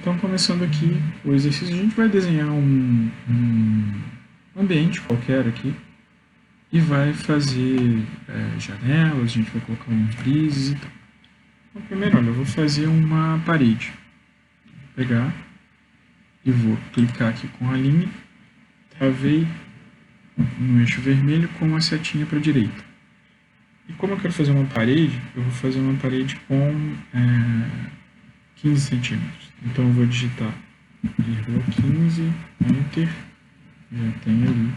Então, começando aqui o exercício, a gente vai desenhar um ambiente qualquer aqui e vai fazer janelas, a gente vai colocar uns frises e tal. Então, primeiro, olha, eu vou fazer uma parede. Vou pegar e vou clicar aqui com a linha, travei no eixo vermelho com a setinha para a direita. E como eu quero fazer uma parede, eu vou fazer uma parede com 15 centímetros. Então eu vou digitar 15, Enter, já tem ali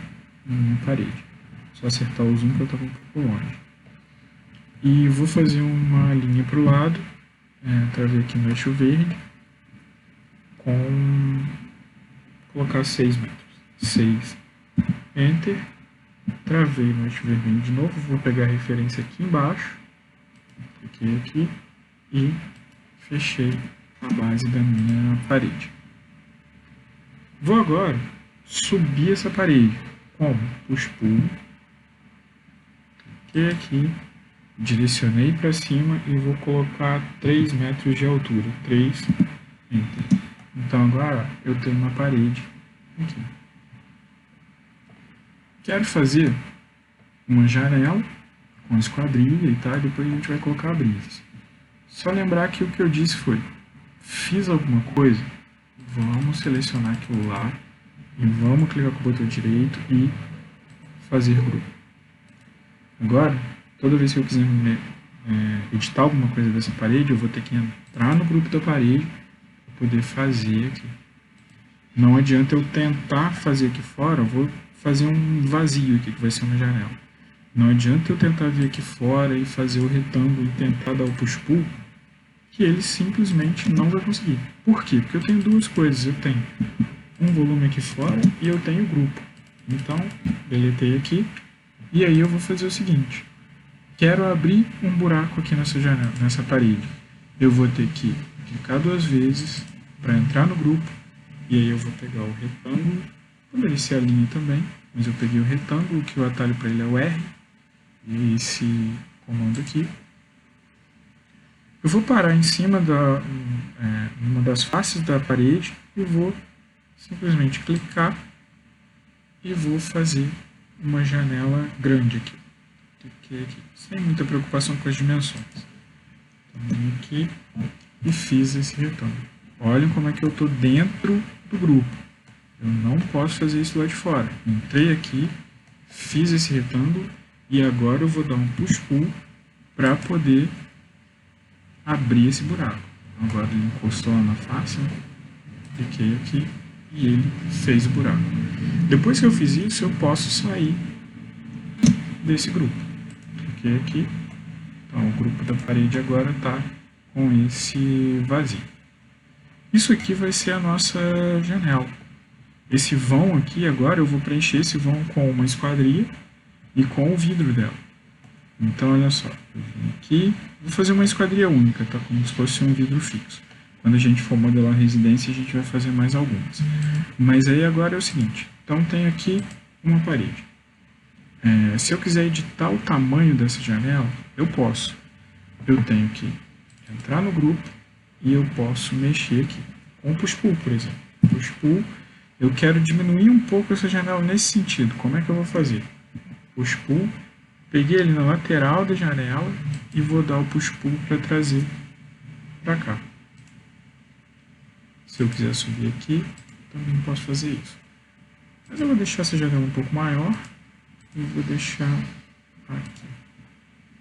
uma parede. Só acertar o zoom que eu estava um pouco longe. E vou fazer uma linha para o lado, travei aqui no eixo verde, colocar 6 metros. 6, Enter, travei no eixo vermelho de novo, vou pegar a referência aqui embaixo, cliquei aqui e fechei a base da minha parede. Vou agora subir essa parede. Como? Push-pull. Cliquei aqui, direcionei para cima e vou colocar 3 metros de altura. 3, Enter. Então agora eu tenho uma parede aqui. Quero fazer uma janela com esquadrilha e tal, e depois a gente vai colocar brisas. Só lembrar que o que eu disse foi: fiz alguma coisa, vamos selecionar aquilo lá e vamos clicar com o botão direito e fazer grupo. Agora, toda vez que eu quiser editar alguma coisa dessa parede, eu vou ter que entrar no grupo da parede para poder fazer aqui. Não adianta eu tentar fazer aqui fora, eu vou fazer um vazio aqui, que vai ser uma janela. Não adianta eu tentar vir aqui fora e fazer o retângulo e tentar dar o push-pull, que ele simplesmente não vai conseguir. Por quê? Porque eu tenho duas coisas. Eu tenho um volume aqui fora e eu tenho o grupo. Então, deletei aqui. E aí eu vou fazer o seguinte. Quero abrir um buraco aqui nessa janela, nessa parede. Eu vou ter que clicar 2 vezes para entrar no grupo. E aí eu vou pegar o retângulo. Poderia ser a linha também, mas eu peguei o retângulo, que o atalho para ele é o R. E esse comando aqui. Eu vou parar em cima numa das faces da parede e vou simplesmente clicar e vou fazer uma janela grande aqui. Cliquei aqui, sem muita preocupação com as dimensões. Então, vim aqui e fiz esse retângulo. Olhem como é que eu estou dentro do grupo. Eu não posso fazer isso lá de fora. Entrei aqui, fiz esse retângulo e agora eu vou dar um push-pull para poder abrir esse buraco. Agora ele encostou na face, cliquei aqui e ele fez o buraco. Depois que eu fiz isso, eu posso sair desse grupo. Cliquei aqui, então o grupo da parede agora está com esse vazio. Isso aqui vai ser a nossa janela. Esse vão aqui agora eu vou preencher esse vão com uma esquadria e com o vidro dela. Então, olha só, eu vim aqui, vou fazer uma esquadria única, tá? Como se fosse um vidro fixo. Quando a gente for modelar a residência, a gente vai fazer mais algumas. Mas aí agora é o seguinte, então tem aqui uma parede. Se eu quiser editar o tamanho dessa janela, eu posso. Eu tenho que entrar no grupo e eu posso mexer aqui. Com o push-pull, por exemplo. Push-pull, eu quero diminuir um pouco essa janela nesse sentido. Como é que eu vou fazer? Push-pull. Peguei ele na lateral da janela e vou dar o push-pull para trazer para cá. Se eu quiser subir aqui, também posso fazer isso. Mas eu vou deixar essa janela um pouco maior e vou deixar aqui.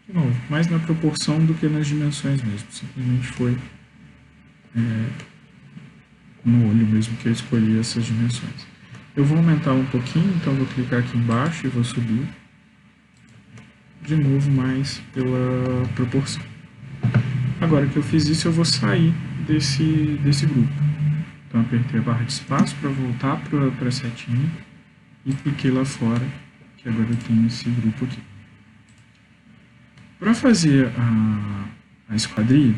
De novo, mais na proporção do que nas dimensões mesmo. Simplesmente foi no olho mesmo que eu escolhi essas dimensões. Eu vou aumentar um pouquinho, então vou clicar aqui embaixo e vou subir. De novo, mais pela proporção. Agora que eu fiz isso, eu vou sair desse grupo. Então, apertei a barra de espaço para voltar para a setinha e cliquei lá fora, que agora eu tenho esse grupo aqui. Para fazer a esquadria,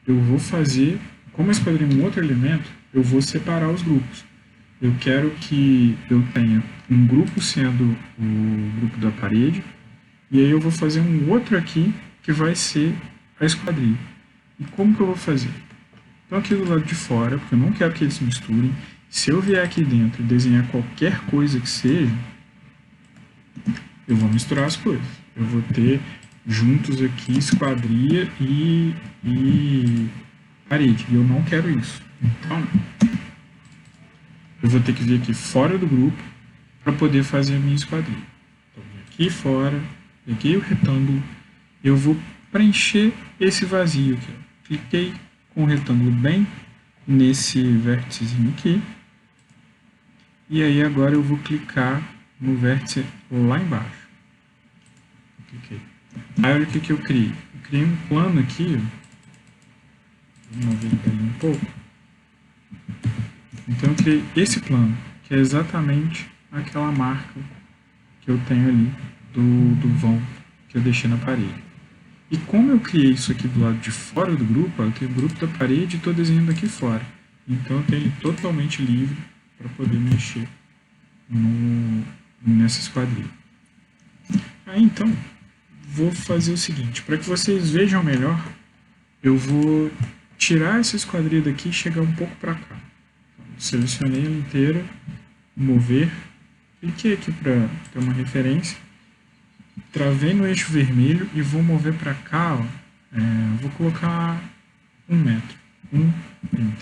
eu vou fazer, como a esquadria é um outro elemento, eu vou separar os grupos. Eu quero que eu tenha um grupo sendo o grupo da parede, e aí eu vou fazer um outro aqui, que vai ser a esquadria. E como que eu vou fazer? Então aqui do lado de fora, porque eu não quero que eles se misturem, se eu vier aqui dentro e desenhar qualquer coisa que seja, eu vou misturar as coisas. Eu vou ter juntos aqui esquadria e parede. E eu não quero isso. Então, eu vou ter que vir aqui fora do grupo para poder fazer a minha esquadria. Então, vim aqui fora, peguei o retângulo, eu vou preencher esse vazio aqui. Cliquei com o retângulo bem nesse vérticezinho aqui. E aí agora eu vou clicar no vértice lá embaixo. Cliquei. Aí olha o que eu criei. Eu criei um plano aqui. Vou mover ele um pouco. Então eu criei esse plano, que é exatamente aquela marca que eu tenho ali do vão que eu deixei na parede. E como eu criei isso aqui do lado de fora do grupo, eu tenho o grupo da parede e estou desenhando aqui fora. Então eu tenho ele totalmente livre para poder mexer nessa esquadrilha. Aí então, vou fazer o seguinte, para que vocês vejam melhor, eu vou tirar essa esquadrilha daqui e chegar um pouco para cá. Então, selecionei ela inteira, mover, cliquei aqui para ter uma referência, travei no eixo vermelho e vou mover para cá, ó, vou colocar 1 metro, 1,30.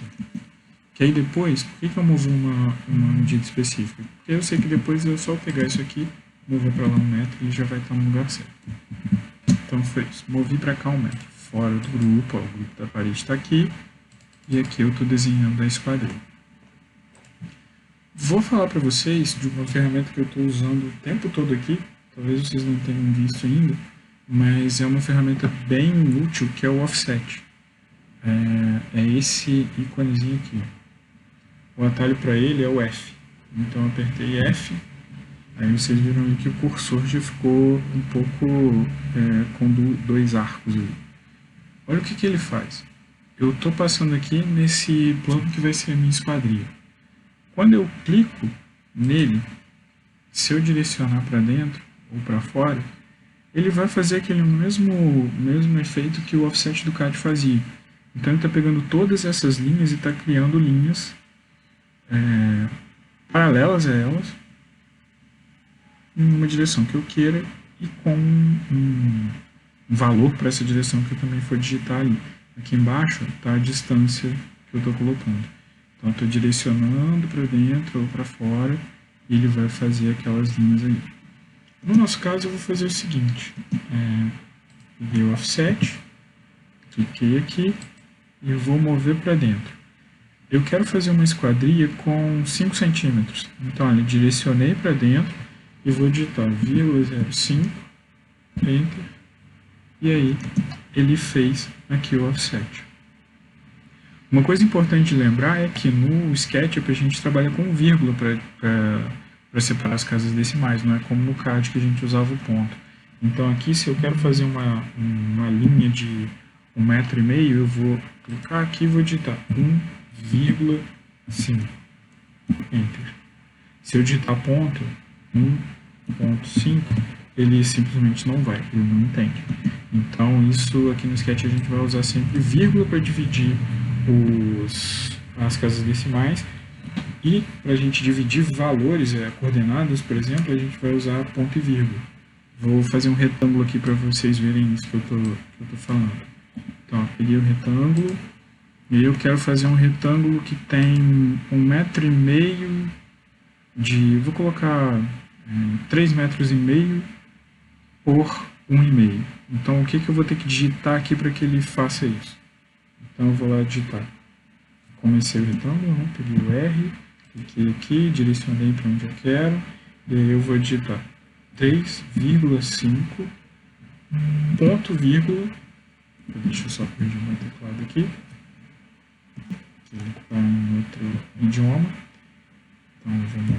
Que aí depois, por que eu movi uma medida específica? Porque eu sei que depois eu só pegar isso aqui, mover para lá 1 metro, ele já vai estar no lugar certo. Então foi isso, movi para cá 1 metro, fora do grupo, ó, o grupo da parede está aqui, e aqui eu estou desenhando a esquadrilha. Vou falar para vocês de uma ferramenta que eu estou usando o tempo todo aqui, talvez vocês não tenham visto ainda, mas é uma ferramenta bem útil, que é o Offset. É esse íconezinho aqui. O atalho para ele é o F. Então eu apertei F, aí vocês viram que o cursor já ficou um pouco com 2 arcos ali. Olha o que ele faz. Eu estou passando aqui nesse plano que vai ser a minha esquadrilha. Quando eu clico nele, se eu direcionar para dentro ou para fora, ele vai fazer aquele mesmo efeito que o offset do CAD fazia. Então ele está pegando todas essas linhas e está criando linhas paralelas a elas, em uma direção que eu queira e com um valor para essa direção que eu também for digitar ali. Aqui embaixo está a distância que eu estou colocando. Então eu estou direcionando para dentro ou para fora e ele vai fazer aquelas linhas aí. No nosso caso eu vou fazer o seguinte, peguei o offset, cliquei aqui e eu vou mover para dentro. Eu quero fazer uma esquadrilha com 5 centímetros. Então, olha, direcionei para dentro e vou digitar 0,05, Enter, e aí ele fez aqui o offset. Uma coisa importante de lembrar é que no SketchUp a gente trabalha com vírgula para separar as casas decimais, não é como no CAD que a gente usava o ponto. Então aqui, se eu quero fazer uma linha de 1,5 metro, eu vou clicar aqui e vou digitar 1,5, Enter. Se eu digitar ponto 1,5, ele simplesmente não vai, ele não entende. Então isso aqui no Sketch a gente vai usar sempre vírgula para dividir as casas decimais, e para a gente dividir valores, coordenadas, por exemplo, a gente vai usar ponto e vírgula. Vou fazer um retângulo aqui para vocês verem isso que eu tô falando. Então, peguei o retângulo e eu quero fazer um retângulo que tem 1,5 metro vou colocar 3,5 metros por 1,5. Então o que eu vou ter que digitar aqui para que ele faça isso? Então eu vou lá digitar. Comecei o retângulo, né? Peguei o R, cliquei aqui, direcionei para onde eu quero, e aí eu vou digitar 3,5, ponto vírgula, deixa eu só corrigir o meu teclado aqui, que ele está em outro idioma. Então vamos lá.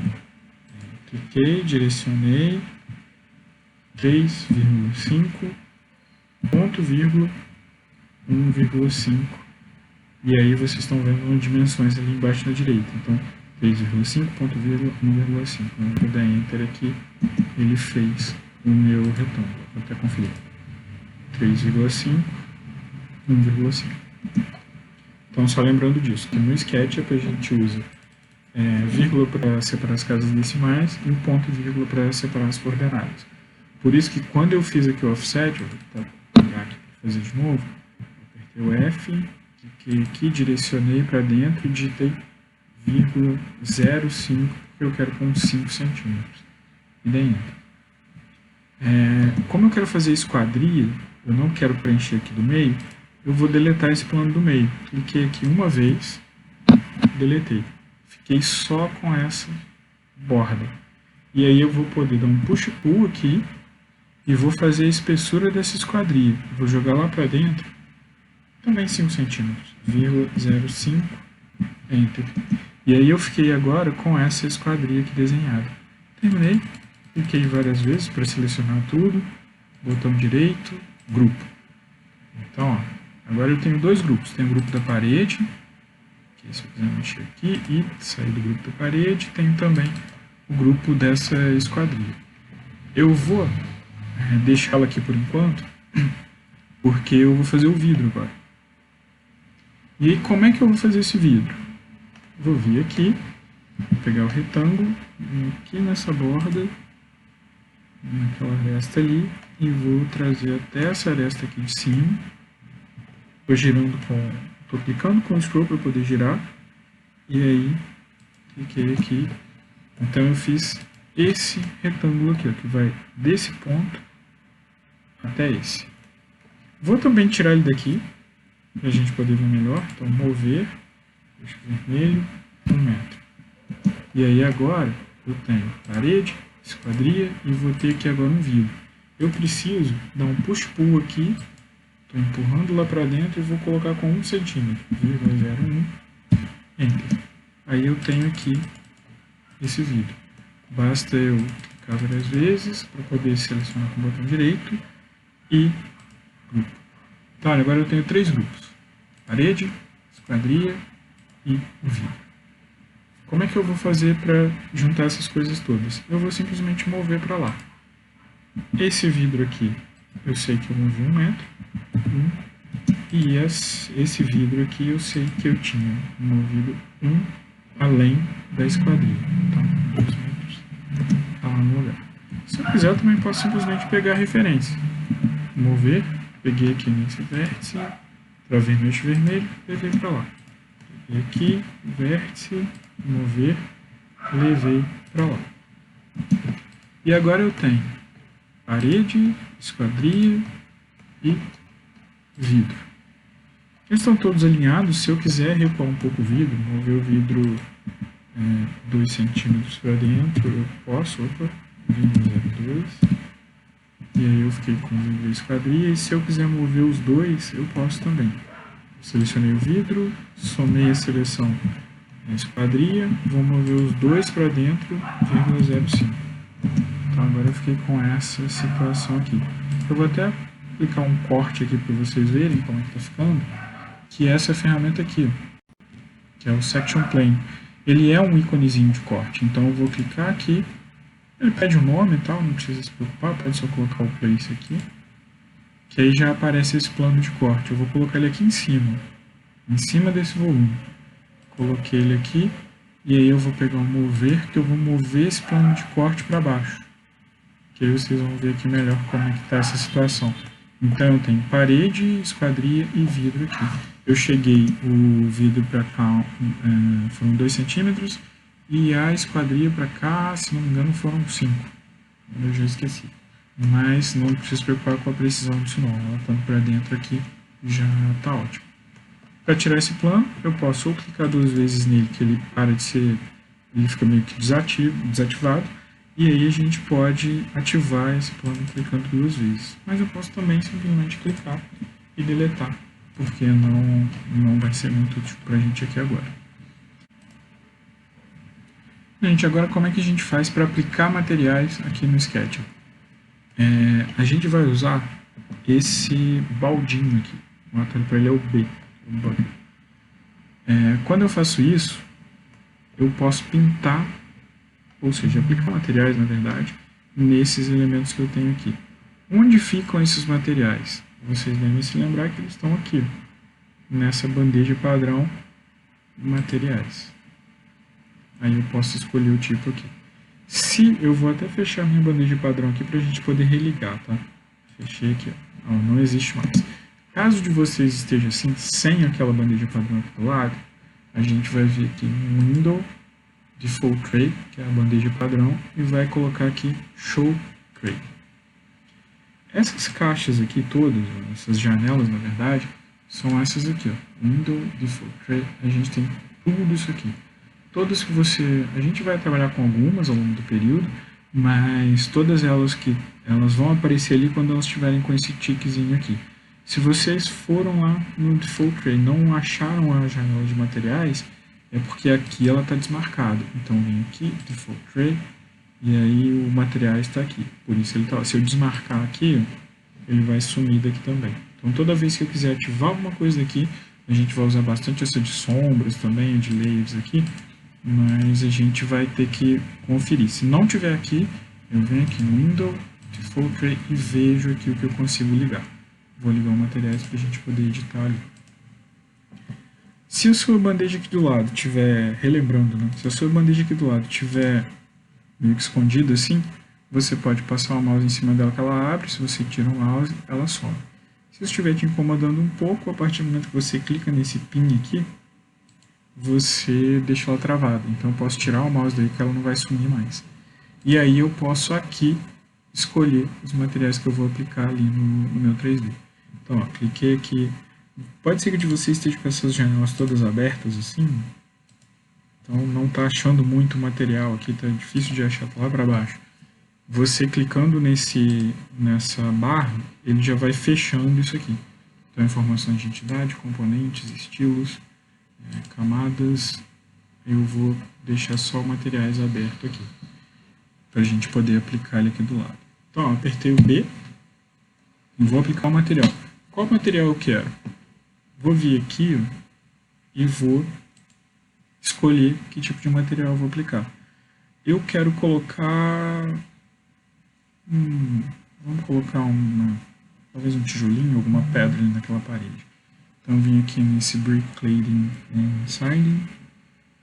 Cliquei, direcionei, 3,5, ponto vírgula, 1,5. E aí vocês estão vendo dimensões ali embaixo na direita. Então 3,5, ponto vírgula, 1,5. Quando eu der Enter aqui, ele fez o meu retângulo. Vou até conferir. 3,5, 1,5. Então, só lembrando disso, que no SketchUp a gente usa vírgula para separar as casas decimais e um ponto e vírgula para separar as coordenadas. Por isso que quando eu fiz aqui o offset, eu vou pegar aqui para fazer de novo, apertei o F, cliquei aqui, direcionei para dentro e digitei vírgula 0,5, porque eu quero com 5 centímetros. E daí entra. Como eu quero fazer esquadria, eu não quero preencher aqui do meio, eu vou deletar esse plano do meio. Cliquei aqui uma vez, deletei. Fiquei só com essa borda. E aí eu vou poder dar um push-pull aqui e vou fazer a espessura dessa esquadria. Vou jogar lá para dentro, também 5 centímetros, vírgula 0,5, Enter. E aí eu fiquei agora com essa esquadria aqui desenhada. Terminei, cliquei várias vezes para selecionar tudo, botão direito, grupo. Então, ó, agora eu tenho dois grupos. Tem o grupo da parede, que se eu quiser mexer aqui e sair do grupo da parede, tem também o grupo dessa esquadria. Eu vou deixá-la aqui por enquanto, porque eu vou fazer o vidro agora. E aí, como é que eu vou fazer esse vidro? Vou vir aqui, vou pegar o retângulo, vir aqui nessa borda, naquela aresta ali, e vou trazer até essa aresta aqui de cima. Estou girando estou clicando com o scroll para poder girar, e aí cliquei aqui. Então eu fiz esse retângulo aqui, ó, que vai desse ponto até esse. Vou também tirar ele daqui, para a gente poder ver melhor. Então mover, deixa vermelho, 1 metro. E aí agora eu tenho parede, esquadria e vou ter aqui agora um vidro. Eu preciso dar um push-pull aqui, estou empurrando lá para dentro e vou colocar com 1 centímetro, 0,01, Enter. Aí eu tenho aqui esse vidro. Basta eu clicar várias vezes para poder selecionar com o botão direito e grupo. Então agora eu tenho 3 grupos: parede, esquadria e o vidro. Como é que eu vou fazer para juntar essas coisas todas? Eu vou simplesmente mover para lá. Esse vidro aqui, eu sei que eu movi 1 metro. E esse vidro aqui, eu sei que eu tinha movido 1 além da esquadria. Então, 2 metros está lá no lugar. Se eu quiser, eu também posso simplesmente pegar a referência. Mover, peguei aqui nesse vértice, travei no eixo vermelho, levei para lá. Peguei aqui, vértice, mover, levei para lá. E agora eu tenho parede, esquadria e vidro. Eles estão todos alinhados. Se eu quiser recuar um pouco o vidro, mover o vidro 2 centímetros para dentro, eu posso. Opa, 0,2. E aí eu fiquei com o vidro e esquadria. E se eu quiser mover os dois, eu posso também. Selecionei o vidro, somei a seleção na esquadria, vou mover os dois para dentro, 0,05. Então agora eu fiquei com essa situação aqui. Eu vou até aplicar um corte aqui para vocês verem como é que está ficando, que é essa ferramenta aqui, que é o Section Plane. Ele é um íconezinho de corte, então eu vou clicar aqui, ele pede o nome e tal, não precisa se preocupar, pode só colocar o Place aqui, que aí já aparece esse plano de corte. Eu vou colocar ele aqui em cima desse volume. Coloquei ele aqui, e aí eu vou pegar o mover, que eu vou mover esse plano de corte para baixo. Que aí vocês vão ver aqui melhor como é que está essa situação. Então eu tenho parede, esquadria e vidro aqui. Eu cheguei o vidro para cá, foram 2 centímetros, e a esquadria para cá, se não me engano, foram 5. Eu já esqueci. Mas não precisa se preocupar com a precisão disso não. Ela estando para dentro aqui já está ótimo. Para tirar esse plano, eu posso ou clicar 2 vezes nele, que ele para de ser, ele fica meio que desativado, e aí a gente pode ativar esse plano clicando 2 vezes. Mas eu posso também simplesmente clicar e deletar, porque não vai ser muito útil para a gente aqui agora. Gente, agora como é que a gente faz para aplicar materiais aqui no SketchUp? A gente vai usar esse baldinho aqui. O atalho para ele é o B. Quando eu faço isso, eu posso pintar, ou seja, aplicar materiais, na verdade, nesses elementos que eu tenho aqui. Onde ficam esses materiais? Vocês devem se lembrar que eles estão aqui, nessa bandeja padrão materiais. Aí eu posso escolher o tipo aqui. Se eu vou até fechar minha bandeja padrão aqui para a gente poder religar, tá? Fechei aqui, ó. Não existe mais. Caso de vocês esteja assim, sem aquela bandeja padrão aqui do lado, a gente vai vir aqui em Window, Default Tray, que é a bandeja padrão, e vai colocar aqui Show Tray. Essas caixas aqui todas, essas janelas na verdade, são essas aqui, ó. Window, Default Tray, a gente tem tudo isso aqui. Todas que a gente vai trabalhar com algumas ao longo do período, mas todas elas vão aparecer ali quando elas estiverem com esse tickzinho aqui. Se vocês foram lá no Default Tray e não acharam a janela de materiais, é porque aqui ela está desmarcada. Então vem aqui, Default Tray, e aí o material está aqui. Por isso ele tá, se eu desmarcar aqui, ele vai sumir daqui também. Então toda vez que eu quiser ativar alguma coisa daqui, a gente vai usar bastante essa de sombras também, de layers aqui, mas a gente vai ter que conferir. Se não tiver aqui, eu venho aqui no Window, Default Tray e vejo aqui o que eu consigo ligar. Vou ligar os materiais para a gente poder editar ali. Se a sua bandeja aqui do lado tiver, relembrando, né? Se a sua bandeja aqui do lado tiver meio que escondida assim, você pode passar o mouse em cima dela que ela abre, se você tira o mouse, ela some. Se estiver te incomodando um pouco, a partir do momento que você clica nesse pin aqui, você deixa ela travada. Então eu posso tirar o mouse daí que ela não vai sumir mais. E aí eu posso aqui escolher os materiais que eu vou aplicar ali no meu 3D. Então, ó, cliquei aqui. Pode ser que de você esteja com essas janelas todas abertas assim. Então não está achando muito material aqui, está difícil de achar, tá lá para baixo. Você clicando nessa barra, ele já vai fechando isso aqui. Então informações de entidade, componentes, estilos, camadas. Eu vou deixar só materiais abertos aqui, para a gente poder aplicar ele aqui do lado. Então, ó, apertei o B e vou aplicar o material. Qual material eu quero? Vou vir aqui, ó, e vou escolher que tipo de material eu vou aplicar. Eu quero colocar... vamos colocar talvez um tijolinho, alguma pedra ali naquela parede. Então eu vim aqui nesse Brick Cladding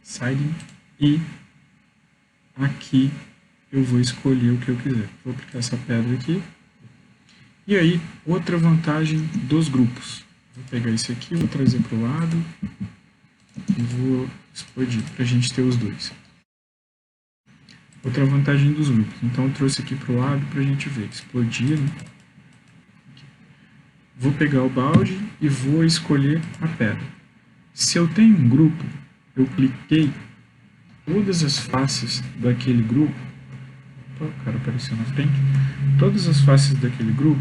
Siding e aqui eu vou escolher o que eu quiser. Vou aplicar essa pedra aqui. E aí, outra vantagem dos grupos. Vou pegar esse aqui, vou trazer para o lado e vou explodir para a gente ter os dois. Outra vantagem dos grupos. Então eu trouxe aqui para o lado para a gente ver. Explodir, né? Vou pegar o balde e vou escolher a pedra. Se eu tenho um grupo, eu cliquei todas as faces daquele grupo. Opa, o cara apareceu na frente. Todas as faces daquele grupo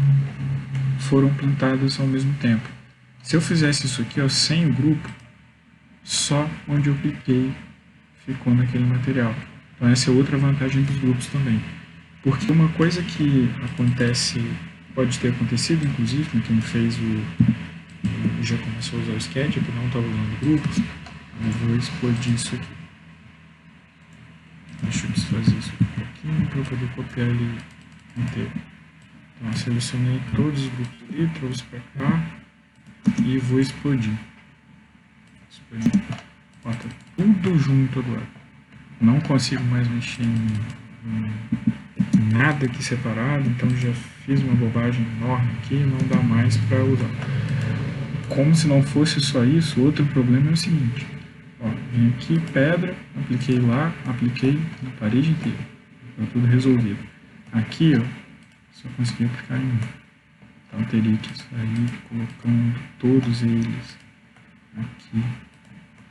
foram pintadas ao mesmo tempo. Se eu fizesse isso aqui, ó, sem o grupo, só onde eu cliquei ficou naquele material. Então essa é outra vantagem dos grupos também. Porque uma coisa que acontece, pode ter acontecido inclusive com quem fez já começou a usar o Sketch, que não estava usando grupos, eu vou explodir isso aqui. Deixa eu desfazer isso aqui um pouquinho para eu poder copiar ele inteiro. Então eu selecionei todos os grupos ali, trouxe para cá e vou explodir. Ó, tá tudo junto agora. Não consigo mais mexer em nada aqui separado, então já fiz uma bobagem enorme aqui, não dá mais para usar. Como se não fosse só isso, outro problema é o seguinte. Ó, vim aqui, pedra, apliquei lá, apliquei na parede inteira. Está tudo resolvido. Aqui, ó, só consegui aplicar em um. Então teria que sair colocando todos eles aqui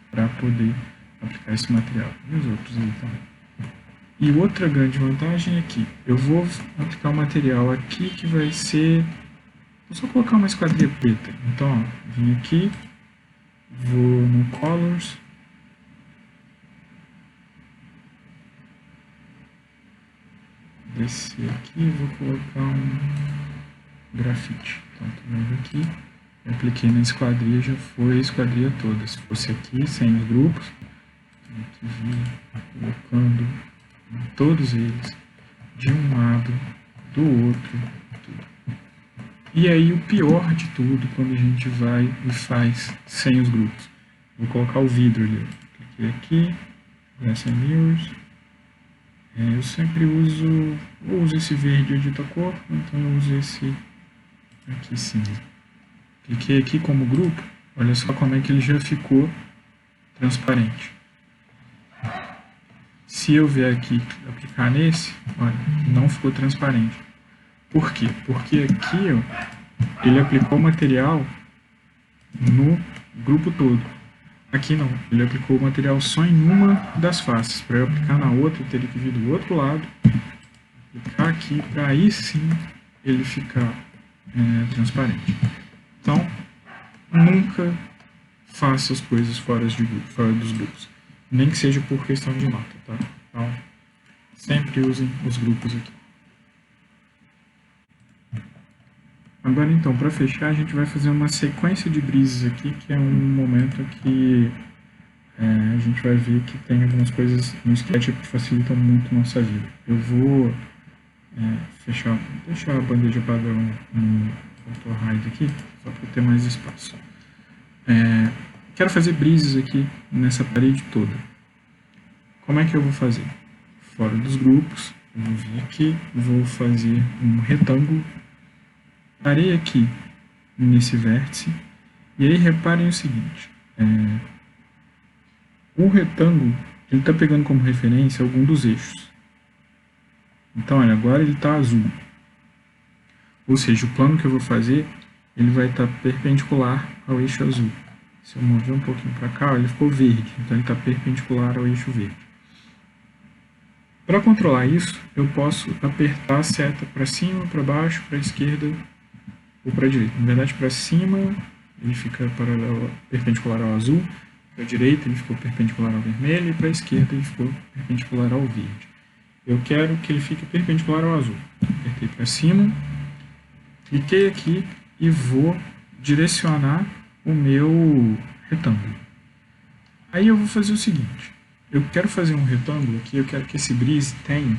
para poder aplicar esse material. E os outros aí também. E outra grande vantagem é que eu vou aplicar o material aqui que vai ser... Vou só colocar uma esquadria preta. Então, ó, vim aqui, vou no Colors, descer aqui e vou colocar um grafite. Então, tô vendo aqui, eu apliquei na esquadria, já foi a esquadria toda. Se fosse aqui, sem os grupos, tem que vir colocando todos eles de um lado, do outro, tudo. E aí o pior de tudo, quando a gente vai e faz sem os grupos. Vou colocar o vidro ali. Cliquei aqui, Glass and Mirrors. Eu sempre uso esse verde edita cor, então eu uso esse aqui cinza. Cliquei aqui como grupo, olha só como é que ele já ficou transparente. Se eu vier aqui aplicar nesse, olha, não ficou transparente. Por quê? Porque aqui ó, ele aplicou o material no grupo todo. Aqui não, ele aplicou o material só em uma das faces. Para eu aplicar na outra, eu teria que vir do outro lado, aplicar aqui, para aí sim ele ficar transparente. Então, nunca faça as coisas fora dos grupos. Nem que seja por questão de nota, tá? Então, sempre usem os grupos aqui. Agora então, para fechar, a gente vai fazer uma sequência de brises aqui, que é um momento que a gente vai ver que tem algumas coisas no SketchUp que facilitam muito a nossa vida. Eu vou deixar a bandeja padrão no Auto Hide aqui, só para ter mais espaço. Quero fazer brises aqui nessa parede toda. Como é que eu vou fazer? Fora dos grupos, eu vou vir aqui, vou fazer um retângulo. Parei aqui nesse vértice, e aí reparem o seguinte, o retângulo ele está pegando como referência algum dos eixos. Então, olha, agora ele está azul. Ou seja, o plano que eu vou fazer, ele vai estar perpendicular ao eixo azul. Se eu mover um pouquinho para cá, ele ficou verde, então ele está perpendicular ao eixo verde. Para controlar isso, eu posso apertar a seta para cima, para baixo, para a esquerda ou para a direita. Na verdade, para cima ele fica perpendicular ao azul, para a direita ele ficou perpendicular ao vermelho e para a esquerda ele ficou perpendicular ao verde. Eu quero que ele fique perpendicular ao azul. Apertei para cima, cliquei aqui e vou direcionar o meu retângulo. Aí eu vou fazer o seguinte, eu quero fazer um retângulo aqui, eu quero que esse brise tenha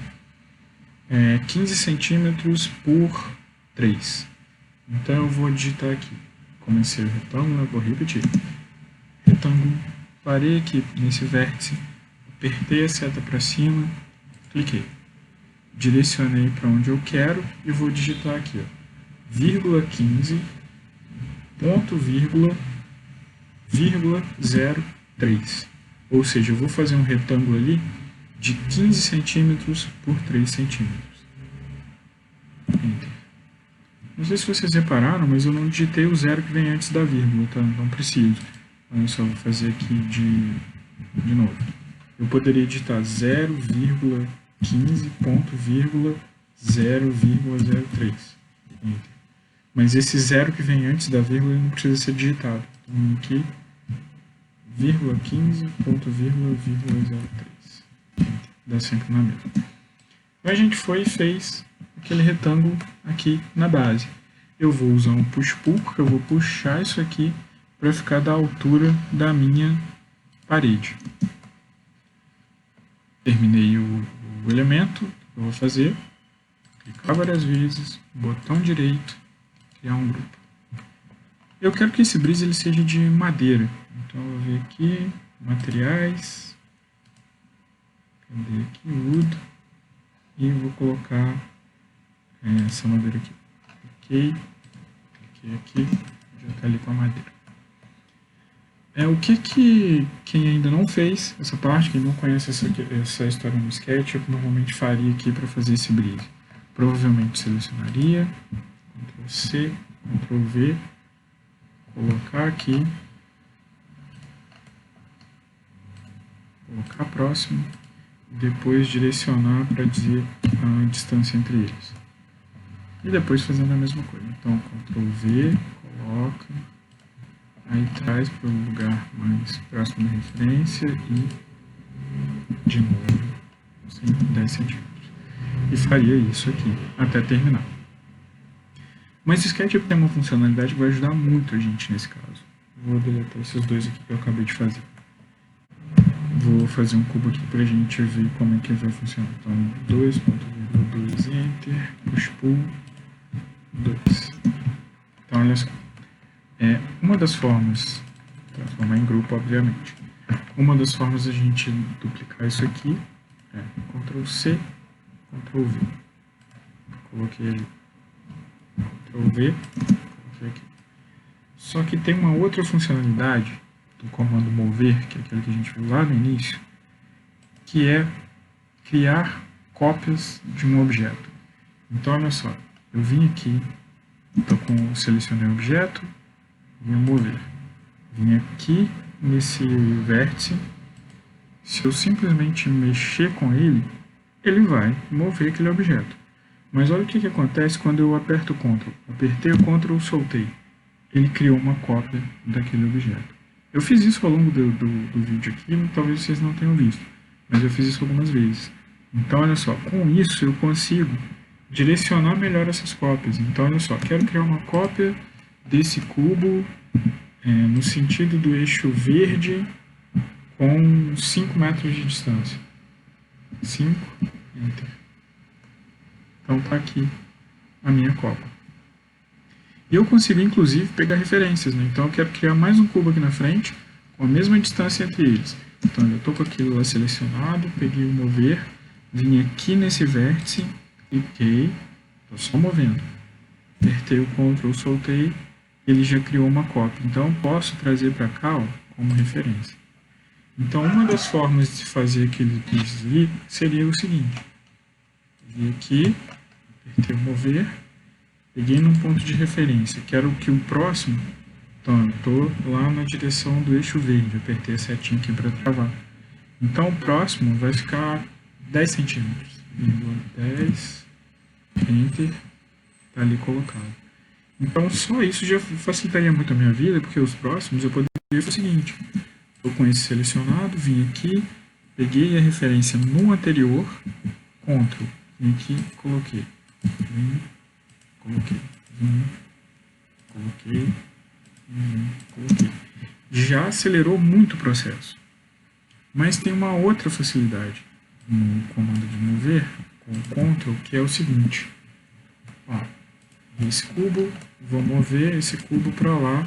15 centímetros por 3. Então eu vou digitar aqui, comecei o retângulo, eu vou repetir. Retângulo, parei aqui nesse vértice, apertei a seta para cima, cliquei. Direcionei para onde eu quero e vou digitar aqui, ó, vírgula 15, ponto, vírgula 03. Ou seja, eu vou fazer um retângulo ali de 15 centímetros por 3 centímetros. Enter. Não sei se vocês repararam, mas eu não digitei o zero que vem antes da vírgula, tá? Não preciso. Então eu só vou fazer aqui de novo. Eu poderia digitar 0,15 ponto, vírgula 0,03. Enter. Mas esse zero que vem antes da vírgula não precisa ser digitado. Então aqui, vírgula 15, ponto, vírgula 03. Dá sempre na mesma. Então a gente foi e fez aquele retângulo aqui na base. Eu vou usar um push-pull, porque eu vou puxar isso aqui para ficar da altura da minha parede. Terminei o elemento que eu vou fazer. Clicar várias vezes, botão direito, criar um grupo. Eu quero que esse brise ele seja de madeira. Então eu vou vir aqui, materiais, cadê aqui, wood, e vou colocar essa madeira aqui. Cliquei aqui, já está ali com a madeira. O que quem ainda não fez essa parte, quem não conhece essa história no Sketch, eu normalmente faria aqui para fazer esse brise. Provavelmente selecionaria, Ctrl C, Ctrl V, colocar aqui, colocar próximo, depois direcionar para dizer a distância entre eles. E depois fazendo a mesma coisa. Então, Ctrl V, coloca, aí traz para o lugar mais próximo da referência e, de novo, 10 centímetros. E faria isso aqui, até terminar. Mas o SketchUp tem uma funcionalidade que vai ajudar muito a gente nesse caso. Vou deletar esses dois aqui que eu acabei de fazer. Vou fazer um cubo aqui para a gente ver como é que vai funcionar. Então, 2.2, Enter, Push Pull, 2. Então, olha só. Uma das formas, transformar em grupo, obviamente. Uma das formas de a gente duplicar isso aqui é Ctrl C, Ctrl V. Coloquei ali. Ctrl V, coloquei aqui. Só que tem uma outra funcionalidade do comando mover, que é aquele que a gente viu lá no início, que é criar cópias de um objeto. Então, olha só, eu vim aqui, selecionei o objeto, vim mover. Vim aqui nesse vértice, se eu simplesmente mexer com ele, ele vai mover aquele objeto. Mas olha o que acontece quando eu aperto o Ctrl. Apertei o Ctrl, soltei. Ele criou uma cópia daquele objeto. Eu fiz isso ao longo do vídeo aqui, talvez vocês não tenham visto, mas eu fiz isso algumas vezes. Então, olha só, com isso eu consigo direcionar melhor essas cópias. Então, olha só, quero criar uma cópia desse cubo no sentido do eixo verde com 5 metros de distância. 5, Enter. Então, está aqui a minha cópia. E eu consigo, inclusive, pegar referências, né? Então, eu quero criar mais um cubo aqui na frente, com a mesma distância entre eles. Então, eu estou com aquilo lá selecionado, peguei o mover, vim aqui nesse vértice, cliquei, estou só movendo. Apertei o Ctrl, soltei, ele já criou uma cópia. Então, eu posso trazer para cá, ó, como referência. Então, uma das formas de fazer aquele pixels ali seria o seguinte. Vim aqui, apertei o mover, peguei num ponto de referência, quero que o próximo, então eu estou lá na direção do eixo verde, apertei a setinha aqui para travar. Então o próximo vai ficar 10 centímetros, 10, Enter, está ali colocado. Então só isso já facilitaria muito a minha vida, porque os próximos eu poderia fazer o seguinte, estou com esse selecionado, vim aqui, peguei a referência no anterior, Ctrl, vim aqui, coloquei, coloquei, coloquei. Já acelerou muito o processo. Mas tem uma outra facilidade no comando de mover com o Ctrl, que é o seguinte. Ó, esse cubo, vou mover esse cubo para lá.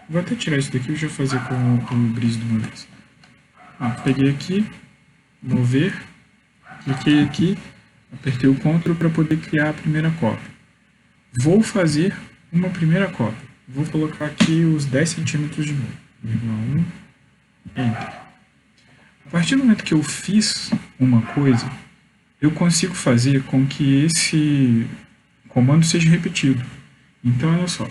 Vou até tirar isso daqui e já fazer com o Breeze de uma vez. Ó, peguei aqui, mover, cliquei aqui, apertei o Ctrl para poder criar a primeira cópia. Vou fazer uma primeira cópia. Vou colocar aqui os 10 centímetros de novo. 1, Enter. A partir do momento que eu fiz uma coisa, eu consigo fazer com que esse comando seja repetido. Então, olha só.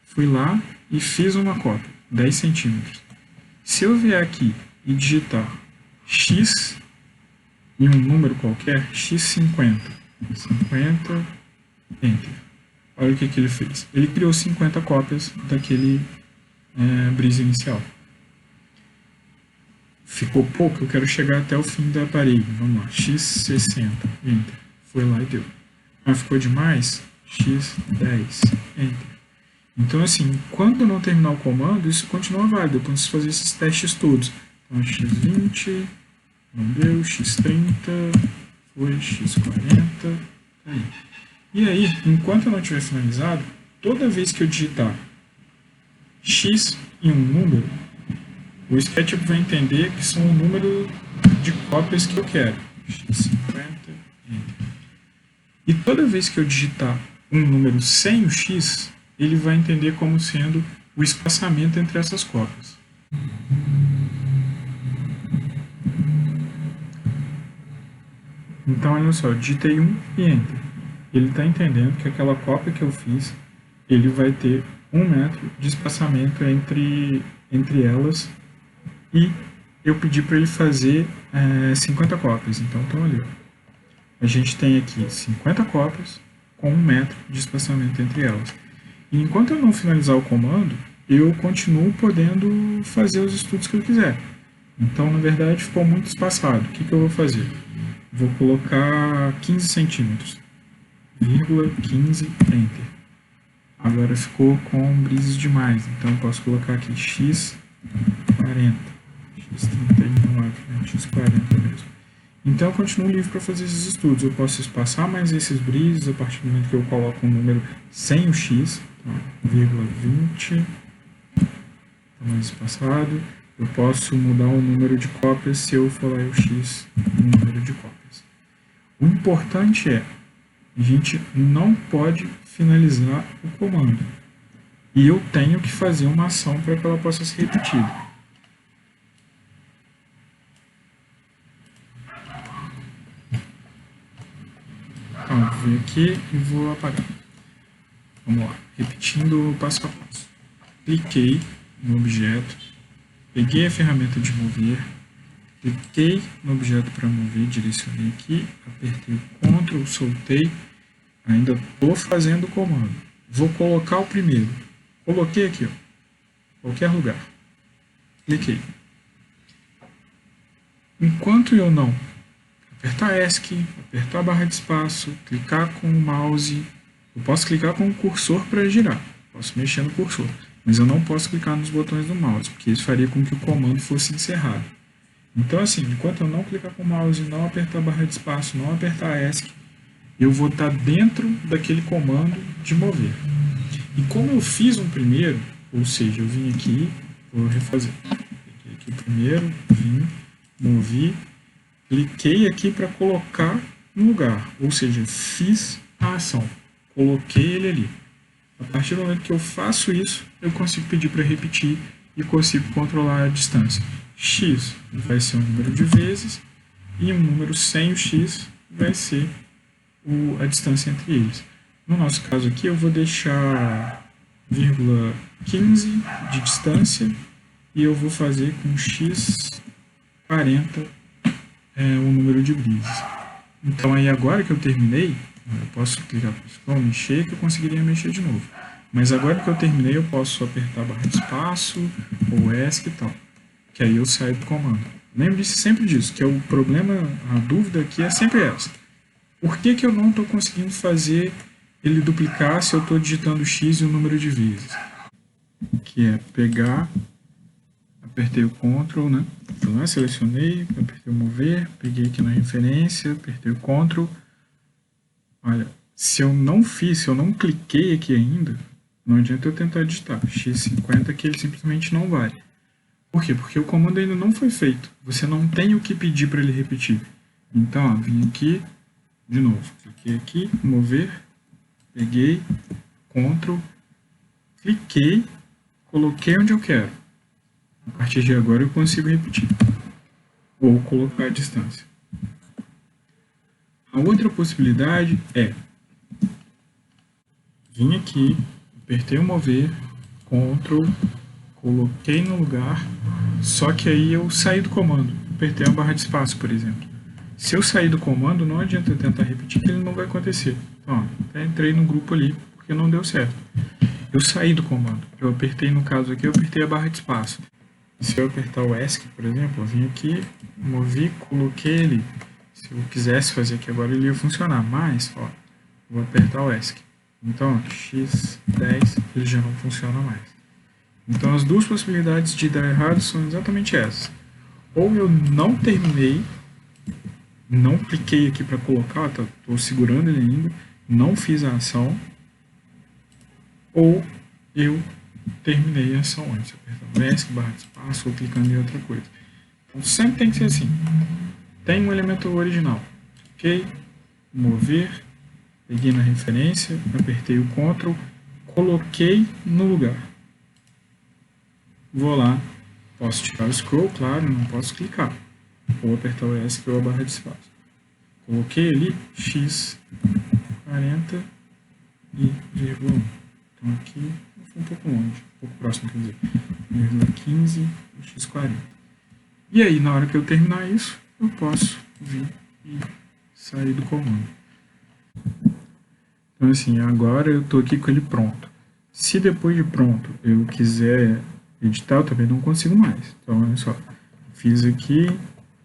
Fui lá e fiz uma cópia, 10 centímetros. Se eu vier aqui e digitar X em um número qualquer, x50, 50, Enter. Olha o que ele fez. Ele criou 50 cópias daquele Breeze inicial. Ficou pouco, eu quero chegar até o fim da parede. Vamos lá, x60, Enter. Foi lá e deu. Mas ficou demais? x10, Enter. Então, assim, quando não terminar o comando, isso continua válido. Eu preciso fazer esses testes todos. Então, x20... não deu, x30, foi, x40, aí. E aí, enquanto eu não tiver finalizado, toda vez que eu digitar x em um número, o SketchUp vai entender que são o número de cópias que eu quero. x50, Enter. E toda vez que eu digitar um número sem o x, ele vai entender como sendo o espaçamento entre essas cópias. Então, olha só, eu digitei 1 e Enter. Ele está entendendo que aquela cópia que eu fiz, ele vai ter 1 metro de espaçamento entre elas, e eu pedi para ele fazer 50 cópias. Então, estão ali. A gente tem aqui 50 cópias com 1 metro de espaçamento entre elas. E enquanto eu não finalizar o comando, eu continuo podendo fazer os estudos que eu quiser. Então, na verdade, ficou muito espaçado. O que eu vou fazer? Vou colocar 15 centímetros, vírgula 15, Enter. Agora ficou com Breeze demais, então eu posso colocar aqui x40, x39, x40 mesmo. Então eu continuo livre para fazer esses estudos. Eu posso espaçar mais esses bridges a partir do momento que eu coloco um número sem o x, então, vírgula 20, tá mais espaçado. Eu posso mudar o número de cópias se eu for lá o x no número de cópias. O importante é, a gente não pode finalizar o comando. E eu tenho que fazer uma ação para que ela possa ser repetida. Então, eu vou vir aqui e vou apagar. Vamos lá, repetindo o passo a passo. Cliquei no objeto, peguei a ferramenta de mover, cliquei no objeto para mover, direcionei aqui, apertei o Ctrl, soltei, ainda estou fazendo o comando. Vou colocar o primeiro. Coloquei aqui, ó, qualquer lugar. Cliquei. Enquanto eu não apertar ESC, apertar a barra de espaço, clicar com o mouse, eu posso clicar com o cursor para girar, posso mexer no cursor, mas eu não posso clicar nos botões do mouse, porque isso faria com que o comando fosse encerrado. Então assim, enquanto eu não clicar com o mouse, não apertar a barra de espaço, não apertar ESC, eu vou estar dentro daquele comando de mover. E como eu fiz um primeiro, ou seja, eu vim aqui, vou refazer. Cliquei aqui primeiro, vim, movi, cliquei aqui para colocar no lugar, ou seja, fiz a ação, coloquei ele ali. A partir do momento que eu faço isso, eu consigo pedir para repetir e consigo controlar a distância. X vai ser um número de vezes e um número sem o x vai ser a distância entre eles. No nosso caso aqui, eu vou deixar 0,15 de distância e eu vou fazer com x 40 o número de bridges. Então, aí agora que eu terminei, eu posso clicar para scroll, mexer, que eu conseguiria mexer de novo. Mas agora que eu terminei, eu posso apertar a barra de espaço, ou ESC e tal. Que aí eu saio do comando. Lembre-se sempre disso, que é o problema, a dúvida aqui é sempre essa. Por que que eu não estou conseguindo fazer ele duplicar se eu estou digitando x e o número de vezes? Que é pegar, apertei o Ctrl, né? Então, selecionei, apertei o mover, peguei aqui na referência, apertei o Ctrl. Olha, se eu não cliquei aqui ainda, não adianta eu tentar digitar x50 que ele simplesmente não vai. Por quê? Porque o comando ainda não foi feito. Você não tem o que pedir para ele repetir. Então, ó, vim aqui, de novo, cliquei aqui, mover, peguei, Ctrl, cliquei, coloquei onde eu quero. A partir de agora eu consigo repetir. Ou colocar a distância. A outra possibilidade é vim aqui, apertei o mover, Ctrl, coloquei no lugar, só que aí eu saí do comando, apertei a barra de espaço, por exemplo. Se eu sair do comando, não adianta eu tentar repetir, que ele não vai acontecer. Então, ó, até entrei no grupo ali, porque não deu certo. Eu saí do comando, eu apertei, no caso aqui, eu apertei a barra de espaço. Se eu apertar o ESC, por exemplo, eu vim aqui, movi, coloquei ele. Se eu quisesse fazer aqui agora, ele ia funcionar, mas, ó, vou apertar o ESC. Então, x10 ele já não funciona mais. Então, as duas possibilidades de dar errado são exatamente essas. Ou eu não terminei, não cliquei aqui para colocar, estou segurando ele ainda, não fiz a ação, ou eu terminei a ação antes, apertando ESC, barra de espaço, ou clicando em outra coisa. Então, sempre tem que ser assim. Tem um elemento original. Cliquei, mover, peguei na referência, apertei o Ctrl, coloquei no lugar. Vou lá, posso tirar o scroll, claro, não posso clicar. Ou apertar o ESC ou a barra de espaço. Coloquei ali x 40 e vírgula 1. Então aqui foi um pouco longe, um pouco próximo, quer dizer, vírgula 15 e x 40. E aí, na hora que eu terminar isso, eu posso vir e sair do comando. Então assim, agora eu estou aqui com ele pronto. Se depois de pronto eu quiser editar, eu também não consigo mais. Então olha só, fiz aqui,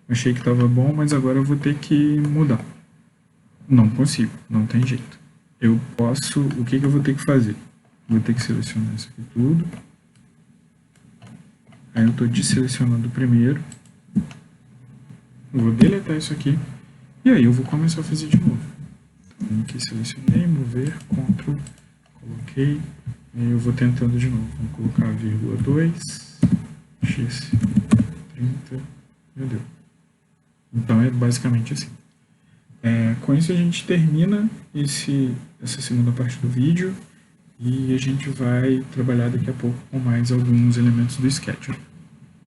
achei que estava bom, mas agora eu vou ter que mudar. Não consigo, não tem jeito. Eu posso, o que eu vou ter que fazer? Vou ter que selecionar isso aqui tudo. Aí eu estou desselecionando o primeiro. Eu vou deletar isso aqui. E aí eu vou começar a fazer de novo. Então, aqui selecionei, mover, Ctrl, coloquei. E aí eu vou tentando de novo. Vamos colocar vírgula 2, x 30, meu Deus. Então é basicamente assim. Com isso a gente termina essa segunda parte do vídeo e a gente vai trabalhar daqui a pouco com mais alguns elementos do Sketch.